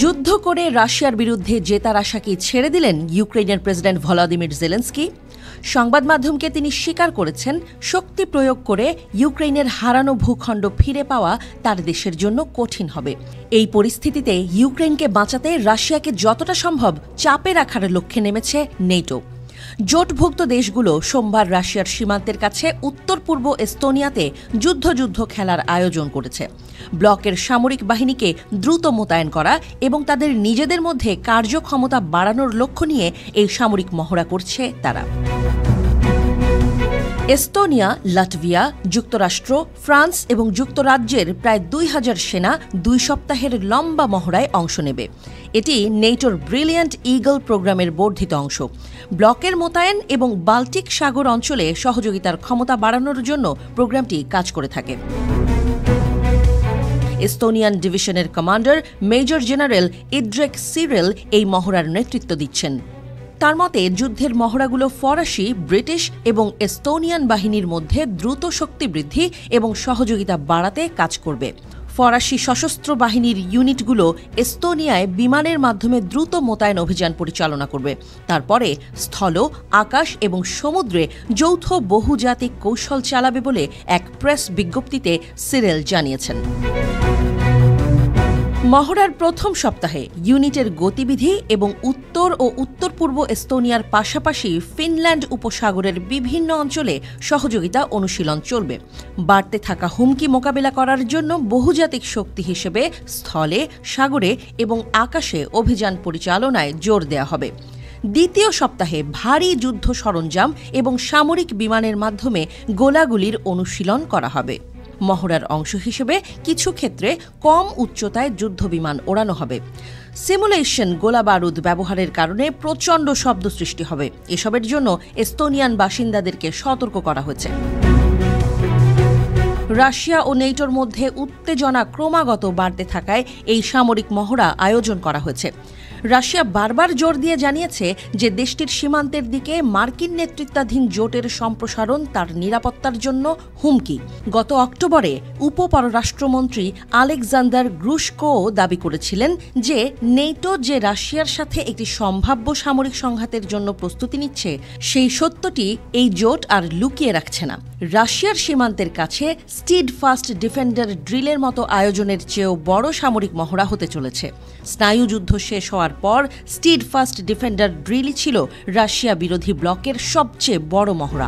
যুদ্ধ করে রাশিয়ার বিরুদ্ধে জেতার আশা কি ছেড়ে দিলেন ইউক্রেনের প্রেসিডেন্ট ভলোদিমির জেলেনস্কি? সংবাদ মাধ্যমকে তিনি স্বীকার করেছেন, শক্তি প্রয়োগ করে ইউক্রেনের হারানো ভূখণ্ড ফিরে পাওয়া তার দেশের জন্য কঠিন হবে। এই পরিস্থিতিতে ইউক্রেনকে বাঁচাতে রাশিয়াকে যতটা সম্ভব চাপে রাখার লক্ষ্যে নেমেছে নেটো। জোটভুক্ত দেশগুলো সোমবার রাশিয়ার সীমান্তের কাছে উত্তর পূর্ব এস্তোনিয়াতে যুদ্ধ খেলার আয়োজন করেছে। ব্লকের সামরিক বাহিনীকে দ্রুত মোতায়েন করা এবং তাদের নিজেদের মধ্যে কার্যক্ষমতা বাড়ানোর লক্ষ্য নিয়ে এই সামরিক মহড়া করছে তারা। এস্তোনিয়া, লাটভিয়া, যুক্তরাষ্ট্র, ফ্রান্স এবং যুক্তরাজ্যের প্রায় ২,০০০ সেনা ২ সপ্তাহের লম্বা মহড়ায় অংশ নেবে। এটি নেটোর ব্রিলিয়ান্ট ইগল প্রোগ্রামের বর্ধিত অংশ। ব্লকের মোতায়েন এবং বাল্টিক সাগর অঞ্চলে সহযোগিতার ক্ষমতা বাড়ানোর জন্য প্রোগ্রামটি কাজ করে থাকে। এস্তোনিয়ান ডিভিশনের কমান্ডার মেজর জেনারেল ইড্রেক সিরেল এই মহড়ার নেতৃত্ব দিচ্ছেন। তার মতে, যুদ্ধের মহড়াগুলো ফরাসি, ব্রিটিশ এবং এস্তোনিয়ান বাহিনীর মধ্যে দ্রুত শক্তি বৃদ্ধি এবং সহযোগিতা বাড়াতে কাজ করবে। ফরাসি সশস্ত্র বাহিনীর ইউনিটগুলো এস্তোনিয়ায় বিমানের মাধ্যমে দ্রুত মোতায়েন অভিযান পরিচালনা করবে। তারপরে স্থল, আকাশ এবং সমুদ্রে যৌথ বহুজাতিক কৌশল চালাবে বলে এক প্রেস বিজ্ঞপ্তিতে সিরেল জানিয়েছেন। মহড়ার প্রথম সপ্তাহে ইউনিটের গতিবিধি এবং উত্তর ও উত্তর পূর্ব এস্তোনিয়ার পাশাপাশি ফিনল্যান্ড উপসাগরের বিভিন্ন অঞ্চলে সহযোগিতা অনুশীলন চলবে। বাড়তে থাকা হুমকি মোকাবিলা করার জন্য বহুজাতিক শক্তি হিসেবে স্থলে, সাগরে এবং আকাশে অভিযান পরিচালনায় জোর দেওয়া হবে। দ্বিতীয় সপ্তাহে ভারী যুদ্ধ সরঞ্জাম এবং সামরিক বিমানের মাধ্যমে গোলাগুলির অনুশীলন করা হবে। মহড়ার অংশ হিসেবে কিছু ক্ষেত্রে কম উচ্চতায় যুদ্ধবিমান ওড়ানো হবে। সিমুলেশন গোলাবারুদ ব্যবহারের কারণে প্রচণ্ড শব্দ সৃষ্টি হবে। এসবের জন্য এস্তোনিয়ান বাসিন্দাদেরকে সতর্ক করা হয়েছে। রাশিয়া ও নেটোর মধ্যে উত্তেজনা ক্রমাগত বাড়তে থাকায় এই সামরিক মহড়া আয়োজন করা হয়েছে। রাশিয়া বারবার জোর দিয়ে জানিয়েছে যে দেশটির সীমান্তের দিকে মার্কিন নেতৃত্বাধীন জোটের সম্প্রসারণ তার নিরাপত্তার জন্য হুমকি। গত অক্টোবরে উপপররাষ্ট্রমন্ত্রী আলেকজান্ডার গ্রুশকো দাবি করেছিলেন যে নেটো যে রাশিয়ার সাথে একটি সম্ভাব্য সামরিক সংঘাতের জন্য প্রস্তুতি নিচ্ছে, সেই সত্যটি এই জোট আর লুকিয়ে রাখছে না। রাশিয়ার সীমান্তের কাছে স্টিডফাস্ট ডিফেন্ডার ড্রিলের মতো আয়োজনের চেয়েও বড় সামরিক মহড়া হতে চলেছে। স্নায়ুযুদ্ধ শেষ হওয়ার পর স্টিডফাস্ট ডিফেন্ডার ড্রিলই ছিল রাশিয়া বিরোধী ব্লকের সবচেয়ে বড় মহড়া।